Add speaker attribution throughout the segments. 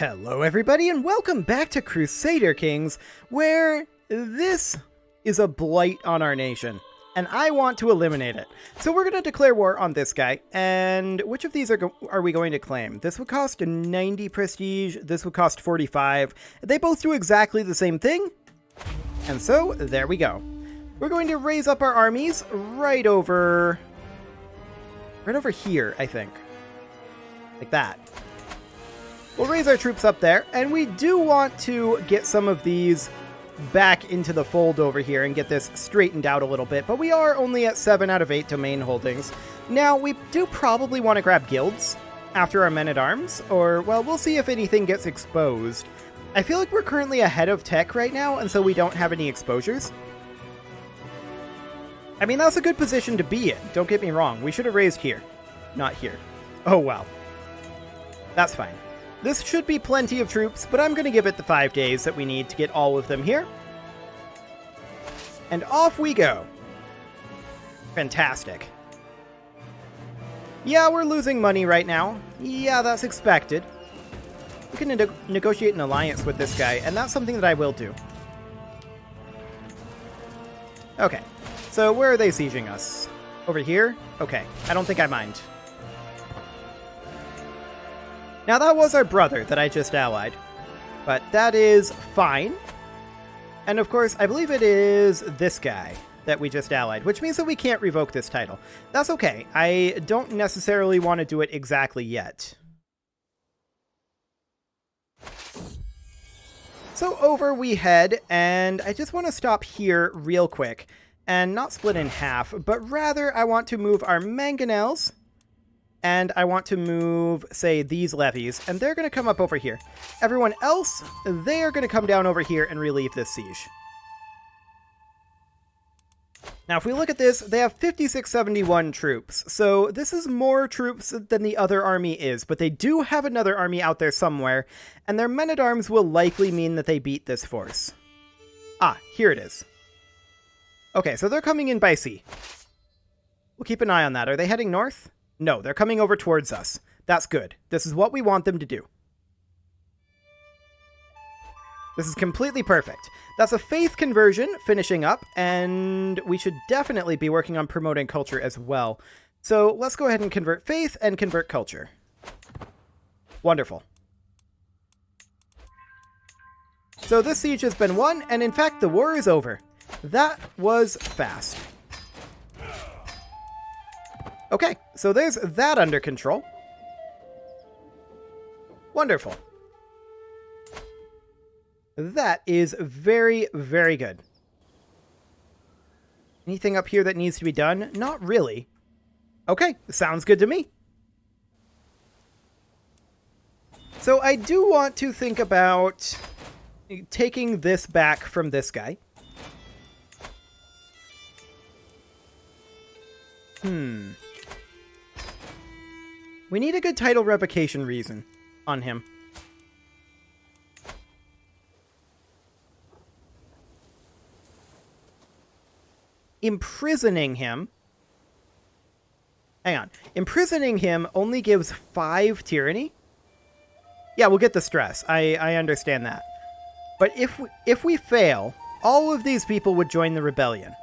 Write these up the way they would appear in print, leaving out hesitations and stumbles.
Speaker 1: Hello everybody and welcome back to Crusader Kings, where this is a blight on our nation, and I want to eliminate it. So we're going to declare war on this guy, and which of these are we going to claim? This would cost 90 prestige, this would cost 45. They both do exactly the same thing, and so there we go. We're going to raise up our armies right over here, I think. Like that. We'll raise our troops up there, and we do want to get some of these back into the fold over here and get this straightened out a little bit, but we are only at 7 out of 8 domain holdings. Now, we do probably want to grab guilds after our men-at-arms, or, well, we'll see if anything gets exposed. I feel like we're currently ahead of tech right now, and so we don't have any exposures. I mean, that's a good position to be in, don't get me wrong. We should have raised here, not here. Oh, well. That's fine. This should be plenty of troops, but I'm going to give it the 5 days that we need to get all of them here. And off we go. Fantastic. Yeah, we're losing money right now. Yeah, that's expected. We can negotiate an alliance with this guy, and that's something that I will do. Okay, so where are they sieging us? Over here? Okay, I don't think I mind. Now, that was our brother that I just allied, but that is fine. And of course, I believe it is this guy that we just allied, which means that we can't revoke this title. That's okay. I don't necessarily want to do it exactly yet. So over we head, and I just want to stop here real quick and not split in half, but rather I want to move our mangonels. And I want to move, say, these levies, and they're going to come up over here. Everyone else, they are going to come down over here and relieve this siege. Now, if we look at this, they have 5671 troops, so this is more troops than the other army is, but they do have another army out there somewhere, and their men-at-arms will likely mean that they beat this force. Ah, here it is. Okay, so they're coming in by sea. We'll keep an eye on that. Are they heading north? No, they're coming over towards us. That's good. This is what we want them to do. This is completely perfect. That's a faith conversion finishing up, and we should definitely be working on promoting culture as well. So let's go ahead and convert faith and convert culture. Wonderful. So this siege has been won, and in fact, the war is over. That was fast. Okay, so there's that under control. Wonderful. That is very, very good. Anything up here that needs to be done? Not really. Okay, sounds good to me. So I do want to think about taking this back from this guy. We need a good title revocation reason on him. Imprisoning him. Hang on. Imprisoning him only gives 5 tyranny? Yeah, we'll get the stress. I understand that. But if we fail, all of these people would join the rebellion.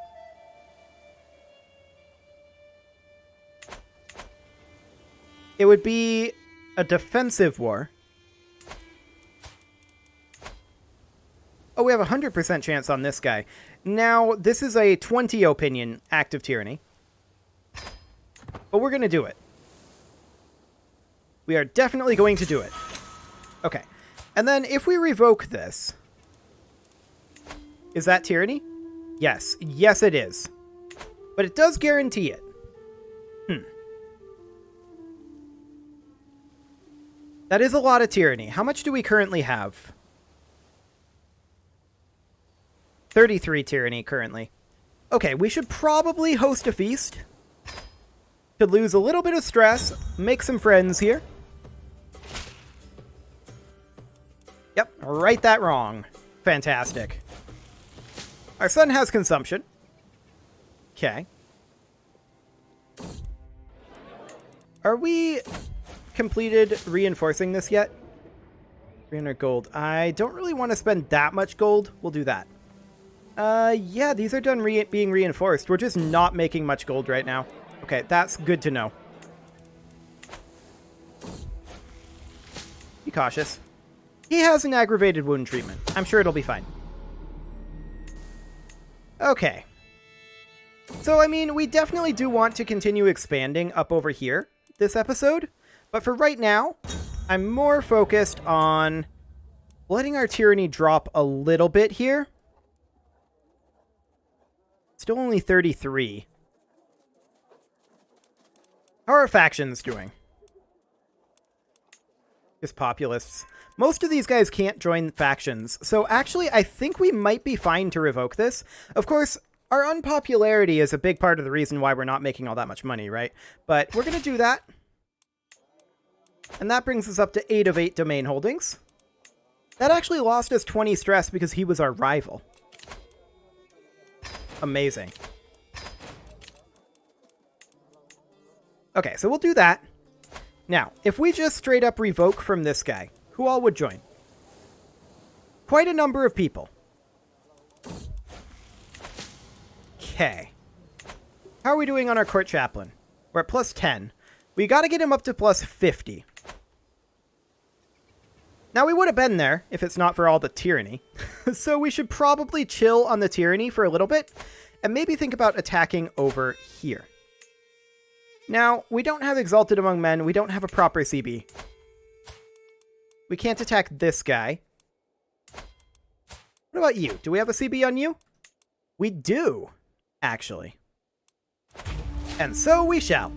Speaker 1: It would be a defensive war. Oh, we have a 100% chance on this guy. Now, this is a 20 opinion act of tyranny. But we're going to do it. We are definitely going to do it. Okay. And then if we revoke this... Is that tyranny? Yes. Yes, it is. But it does guarantee it. That is a lot of tyranny. How much do we currently have? 33 tyranny currently. Okay, we should probably host a feast. To lose a little bit of stress, make some friends here. Yep, right that wrong. Fantastic. Our son has consumption. Okay. Are we completed reinforcing this yet? 300 gold. I don't really want to spend that much gold. We'll do that. Yeah, these are done being reinforced. We're just not making much gold right now. Okay, that's good to know. Be cautious. He has an aggravated wound treatment. I'm sure it'll be fine. Okay. So, I mean, we definitely do want to continue expanding up over here this episode. But for right now, I'm more focused on letting our tyranny drop a little bit here. Still only 33. How are factions doing? Just populists. Most of these guys can't join factions, so actually I think we might be fine to revoke this. Of course, our unpopularity is a big part of the reason why we're not making all that much money, right? But we're going to do that. And that brings us up to 8 of 8 domain holdings. That actually lost us 20 stress because he was our rival. Amazing. Okay, so we'll do that. Now, if we just straight up revoke from this guy, who all would join? Quite a number of people. Okay. How are we doing on our court chaplain? We're at plus 10. We got to get him up to plus 50. Now, we would have been there if it's not for all the tyranny. So we should probably chill on the tyranny for a little bit and maybe think about attacking over here. Now, we don't have Exalted Among Men. We don't have a proper CB. We can't attack this guy. What about you? Do we have a CB on you? We do, actually. And so we shall.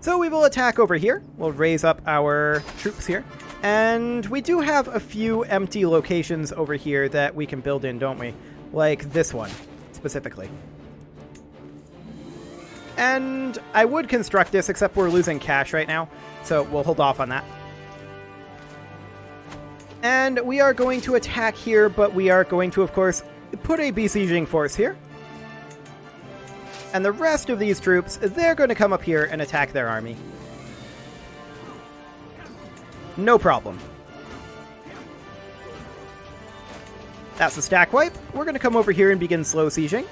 Speaker 1: So we will attack over here. We'll raise up our troops here. And we do have a few empty locations over here that we can build in, don't we? Like this one, specifically. And I would construct this, except we're losing cash right now, so we'll hold off on that. And we are going to attack here, but we are going to, of course, put a besieging force here. And the rest of these troops, they're going to come up here and attack their army. No problem. That's the stack wipe. We're going to come over here and begin slow sieging.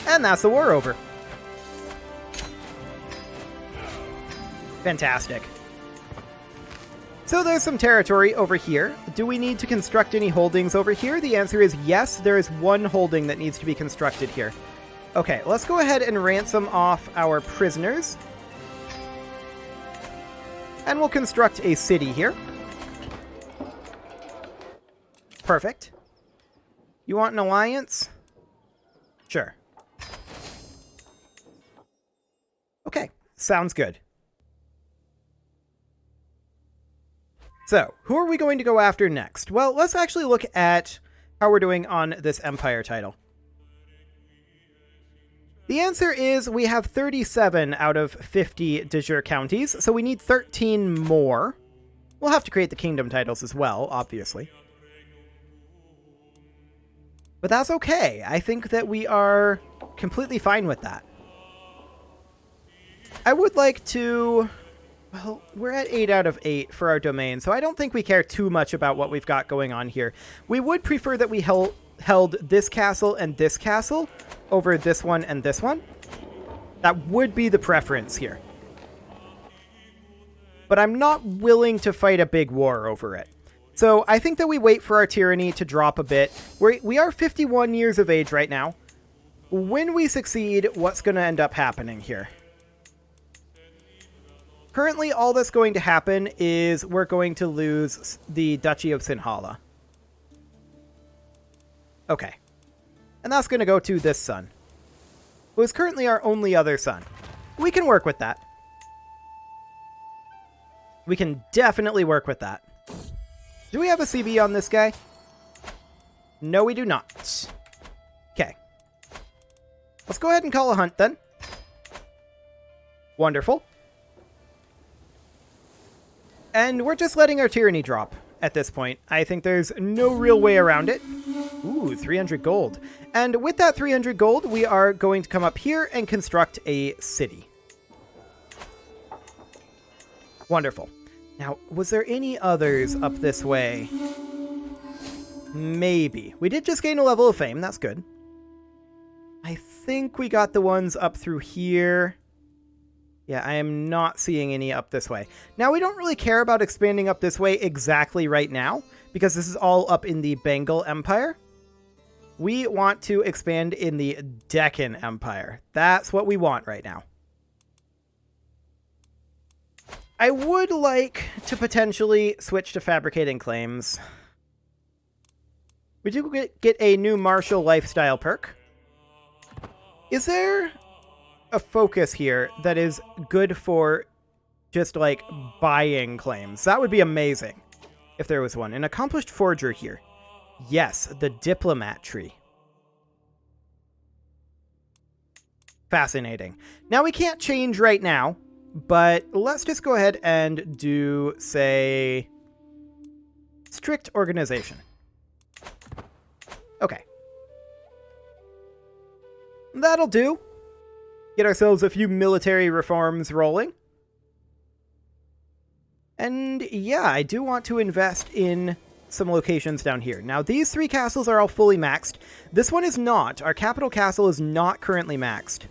Speaker 1: And that's the war over. Fantastic. So there's some territory over here. Do we need to construct any holdings over here? The answer is yes. There is one holding that needs to be constructed here. Okay, let's go ahead and ransom off our prisoners. And we'll construct a city here. Perfect. You want an alliance? Sure. Okay, sounds good. So, who are we going to go after next? Well, let's actually look at how we're doing on this Empire title. The answer is we have 37 out of 50 de jure counties, so we need 13 more. We'll have to create the kingdom titles as well, obviously. But that's okay. I think that we are completely fine with that. I would like to... Well, we're at 8 out of 8 for our domain, so I don't think we care too much about what we've got going on here. We would prefer that we held this castle and this castle over this one and this one. That would be the preference here. But I'm not willing to fight a big war over it. So I think that we wait for our tyranny to drop a bit. We are 51 years of age right now. When we succeed, what's going to end up happening here? Currently, all that's going to happen is we're going to lose the Duchy of Sinhala. Okay. And that's going to go to this son, who is currently our only other son. We can work with that. We can definitely work with that. Do we have a CB on this guy? No, we do not. Okay. Let's go ahead and call a hunt then. Wonderful. And we're just letting our tyranny drop at this point. I think there's no real way around it. Ooh, 300 gold. And with that 300 gold, we are going to come up here and construct a city. Wonderful. Now, was there any others up this way? Maybe. We did just gain a level of fame. That's good. I think we got the ones up through here. Yeah, I am not seeing any up this way. Now, we don't really care about expanding up this way exactly right now, because this is all up in the Bengal Empire. We want to expand in the Deccan Empire. That's what we want right now. I would like to potentially switch to fabricating claims. We do get a new martial lifestyle perk. Is there a focus here that is good for just like buying claims? That would be amazing if there was one. An accomplished forger here. Yes, the diplomat tree. Fascinating. Now we can't change right now, but let's just go ahead and do, say, strict organization. Okay. That'll do. Get ourselves a few military reforms rolling. And yeah, I do want to invest in some locations down here. Now, these 3 castles are all fully maxed. This one is not. Our capital castle is not currently maxed.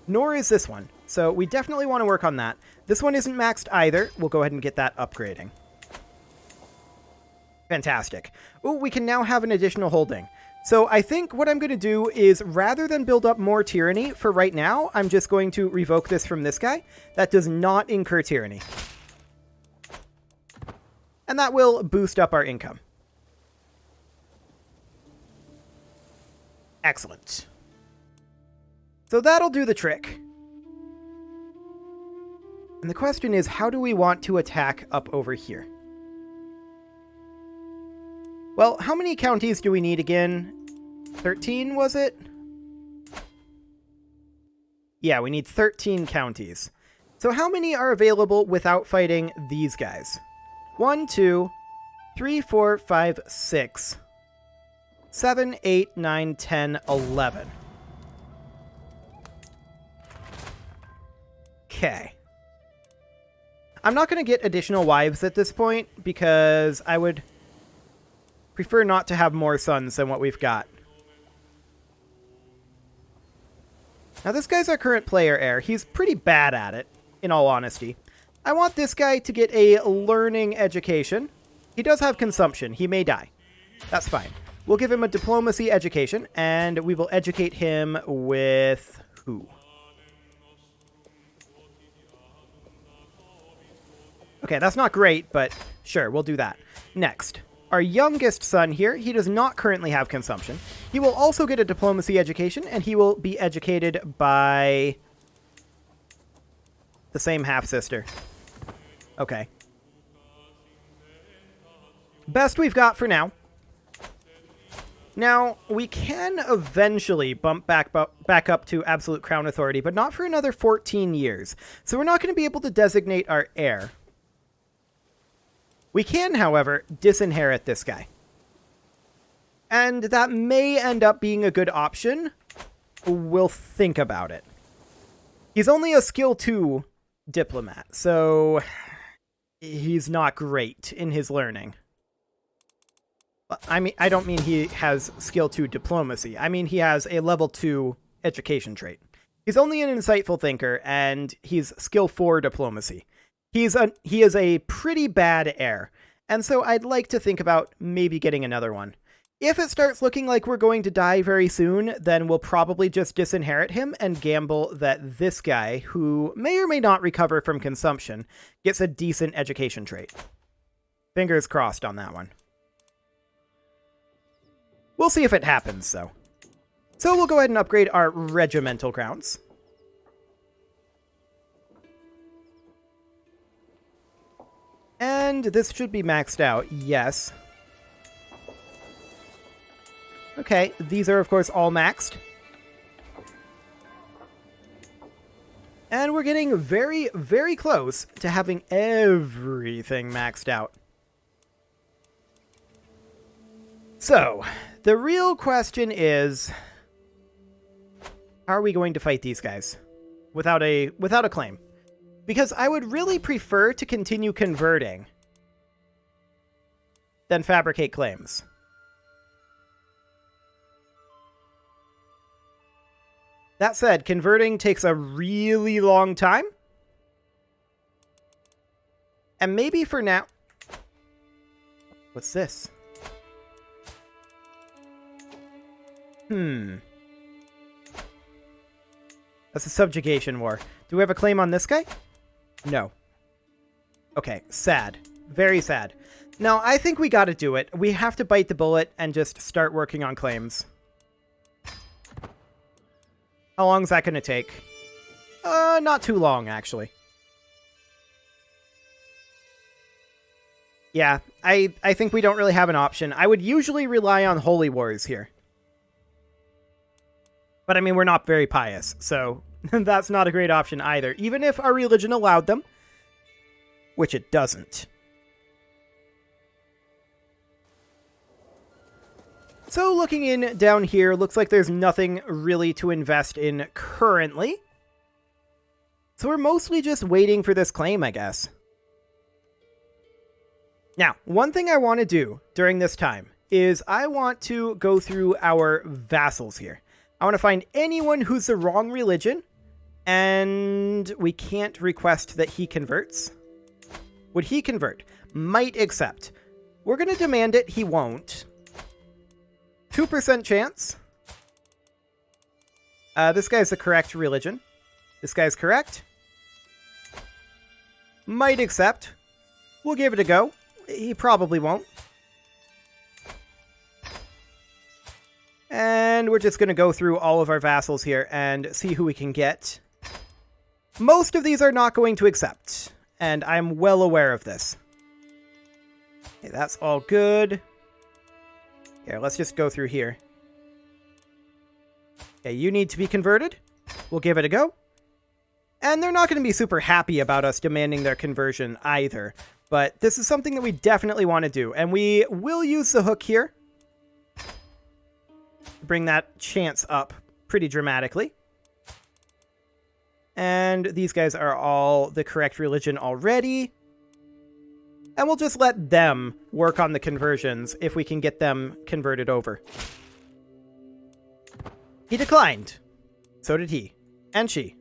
Speaker 1: Nor is this one. So we definitely want to work on that. This one isn't maxed either. We'll go ahead and get that upgrading. Fantastic. Oh, we can now have an additional holding. So I think what I'm going to do is, rather than build up more tyranny for right now, I'm just going to revoke this from this guy. That does not incur tyranny. And that will boost up our income. Excellent. So that'll do the trick. And the question is, how do we want to attack up over here? Well, how many counties do we need again? 13, was it? Yeah, we need 13 counties. So how many are available without fighting these guys? 1, 2, 3, 4, 5, 6, 7, 8, 9, 10, 11. Okay. I'm not going to get additional wives at this point, because I would prefer not to have more sons than what we've got. Now, this guy's our current player heir. He's pretty bad at it, in all honesty. I want this guy to get a learning education. He does have consumption. He may die. That's fine. We'll give him a diplomacy education, and we will educate him with who? Okay, that's not great, but sure, we'll do that. Next, our youngest son here, he does not currently have consumption. He will also get a diplomacy education, and he will be educated by the same half-sister. Okay. Best we've got for now. Now, we can eventually bump back up to absolute crown authority, but not for another 14 years. So we're not going to be able to designate our heir. We can, however, disinherit this guy. And that may end up being a good option. We'll think about it. He's only a skill 2 diplomat, so he's not great in his learning. I mean, I don't mean he has skill 2 diplomacy. I mean he has a level 2 education trait. He's only an insightful thinker, and he's skill 4 diplomacy. He is a pretty bad heir, and so I'd like to think about maybe getting another one. If it starts looking like we're going to die very soon, then we'll probably just disinherit him and gamble that this guy, who may or may not recover from consumption, gets a decent education trait. Fingers crossed on that one. We'll see if it happens, though. So we'll go ahead and upgrade our regimental crowns. And this should be maxed out, yes. Okay, these are, of course, all maxed. And we're getting very, very close to having everything maxed out. So, the real question is, how are we going to fight these guys without a claim? Because I would really prefer to continue converting than fabricate claims. That said, converting takes a really long time. And maybe for now... What's this? That's a subjugation war. Do we have a claim on this guy? No. Okay, sad. Very sad. No, I think we gotta do it. We have to bite the bullet and just start working on claims. How long is that gonna take? Not too long, actually. Yeah, I think we don't really have an option. I would usually rely on holy wars here. But I mean, we're not very pious, so that's not a great option either, even if our religion allowed them, which it doesn't. So looking in down here, looks like there's nothing really to invest in currently. So we're mostly just waiting for this claim, I guess. Now, one thing I want to do during this time is I want to go through our vassals here. I want to find anyone who's the wrong religion, and we can't request that he converts. Would he convert? Might accept. We're going to demand it. He won't. 2% chance. This guy's the correct religion. This guy's correct. Might accept. We'll give it a go. He probably won't. And we're just going to go through all of our vassals here and see who we can get. Most of these are not going to accept, and I'm well aware of this. Okay, that's all good. Here, let's just go through here. Okay, you need to be converted. We'll give it a go. And they're not going to be super happy about us demanding their conversion either. But this is something that we definitely want to do. And we will use the hook here. Bring that chance up pretty dramatically. And these guys are all the correct religion already. And we'll just let them work on the conversions if we can get them converted over. He declined. So did he. And she.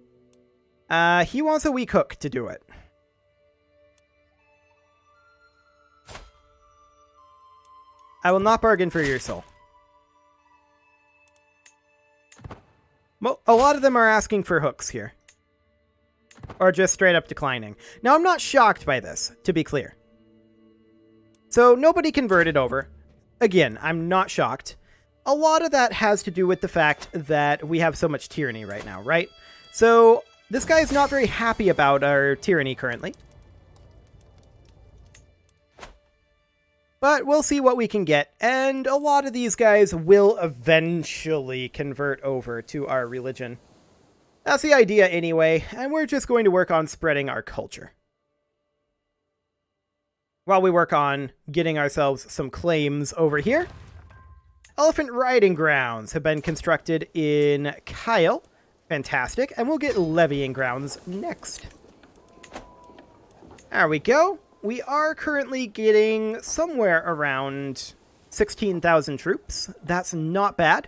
Speaker 1: He wants a weak hook to do it. I will not bargain for your soul. A lot of them are asking for hooks here. Or just straight up declining. Now, I'm not shocked by this, to be clear. So, nobody converted over. Again, I'm not shocked. A lot of that has to do with the fact that we have so much tyranny right now, right? So, this guy is not very happy about our tyranny currently. But we'll see what we can get, and a lot of these guys will eventually convert over to our religion. That's the idea anyway, and we're just going to work on spreading our culture. While we work on getting ourselves some claims over here. Elephant riding grounds have been constructed in Kyle. Fantastic, and we'll get levying grounds next. There we go. We are currently getting somewhere around 16,000 troops. That's not bad.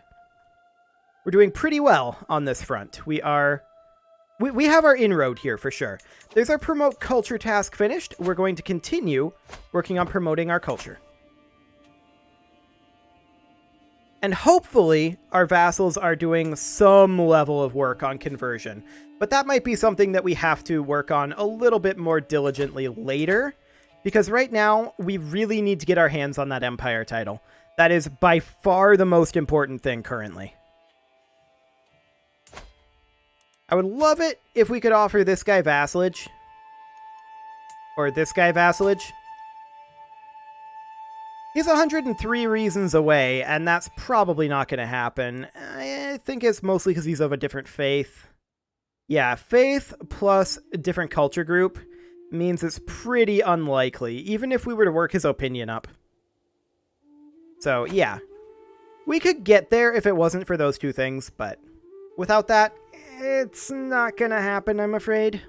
Speaker 1: We're doing pretty well on this front. We have our inroad here for sure. There's our promote culture task finished. We're going to continue working on promoting our culture. And hopefully our vassals are doing some level of work on conversion. But that might be something that we have to work on a little bit more diligently later. Because right now, we really need to get our hands on that Empire title. That is by far the most important thing currently. I would love it if we could offer this guy vassalage. Or this guy vassalage. He's 103 reasons away, and that's probably not going to happen. I think it's mostly because he's of a different faith. Yeah, faith plus a different culture group means it's pretty unlikely, even if we were to work his opinion up. So, yeah. We could get there if it wasn't for those two things, but without that, it's not gonna happen, I'm afraid.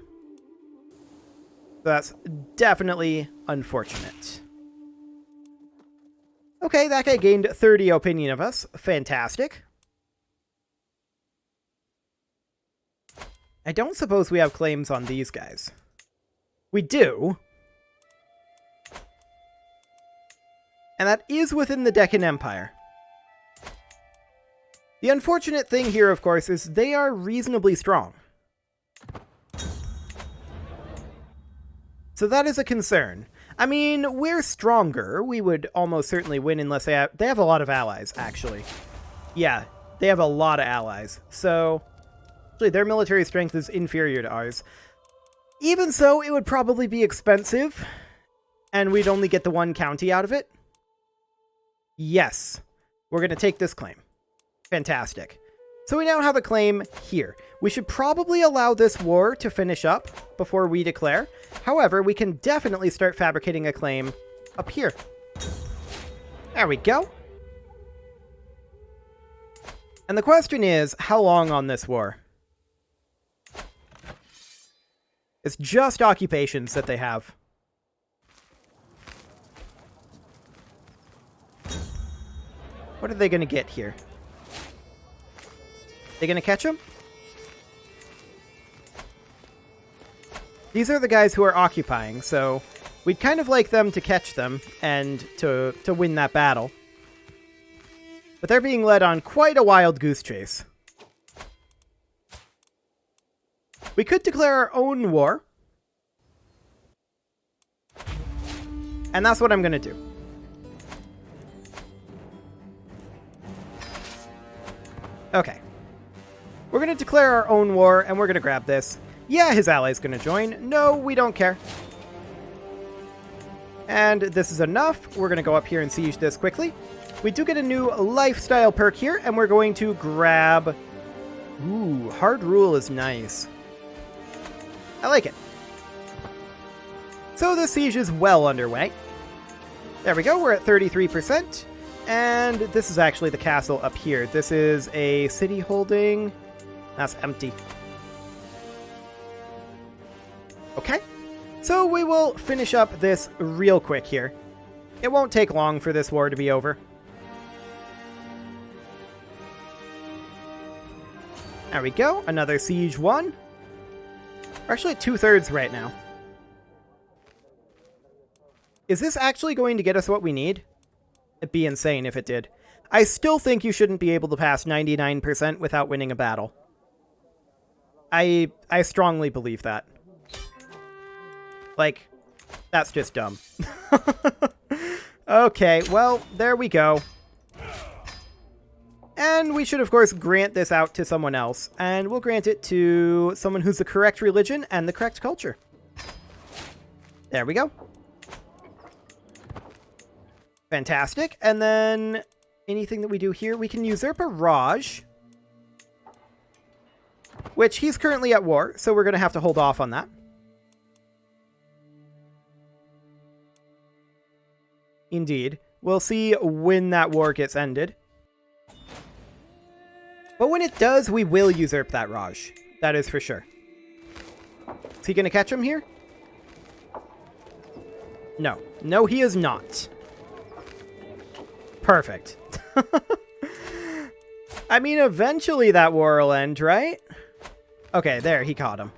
Speaker 1: That's definitely unfortunate. Okay, that guy gained 30 opinion of us. Fantastic. I don't suppose we have claims on these guys. We do. And that is within the Deccan Empire. The unfortunate thing here, of course, is they are reasonably strong. So that is a concern. I mean, we're stronger. We would almost certainly win unless they have a lot of allies, actually. Yeah, they have a lot of allies. So, actually, their military strength is inferior to ours. Even so, it would probably be expensive, and we'd only get the one county out of it. Yes, we're going to take this claim. Fantastic. So we now have a claim here. We should probably allow this war to finish up before we declare. However, we can definitely start fabricating a claim up here. There we go. And the question is, how long on this war? It's just occupations that they have. What are they going to get here? They going to catch him? These are the guys who are occupying, so we'd kind of like them to catch them and to win that battle. But they're being led on quite a wild goose chase. We could declare our own war. And that's what I'm going to do. Okay. We're going to declare our own war, and we're going to grab this. Yeah, his ally's going to join. No, we don't care. And this is enough. We're going to go up here and siege this quickly. We do get a new lifestyle perk here, and we're going to grab... Ooh, hard rule is nice. I like it. So the siege is well underway. There we go, we're at 33%. And this is actually the castle up here. This is a city holding. That's empty. Okay. So we will finish up this real quick here. It won't take long for this war to be over. There we go. Another siege won. We're actually at 2/3 right now. Is this actually going to get us what we need? It'd be insane if it did. I still think you shouldn't be able to pass 99% without winning a battle. I strongly believe that. Like, that's just dumb. Okay, well, there we go. And we should, of course, grant this out to someone else. And we'll grant it to someone who's the correct religion and the correct culture. There we go. Fantastic. And then anything that we do here, we can usurp a Raj. Which he's currently at war, so we're going to have to hold off on that. Indeed. We'll see when that war gets ended. But when it does, we will usurp that Raj. That is for sure. Is he going to catch him here? No. No, he is not. Perfect. I mean, eventually that war will end, right? Okay, there, he caught him.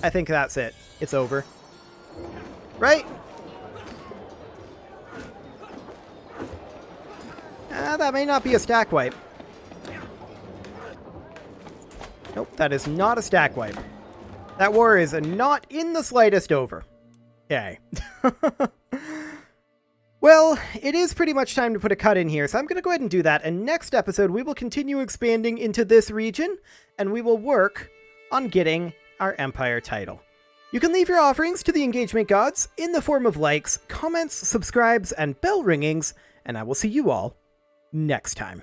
Speaker 1: I think that's it. It's over. Right? That may not be a stack wipe. Nope, that is not a stack wipe. That war is not in the slightest over. Okay. Well, it is pretty much time to put a cut in here, so I'm going to go ahead and do that. And next episode, we will continue expanding into this region, and we will work on getting our Empire title. You can leave your offerings to the engagement gods in the form of likes, comments, subscribes, and bell ringings, and I will see you all next time.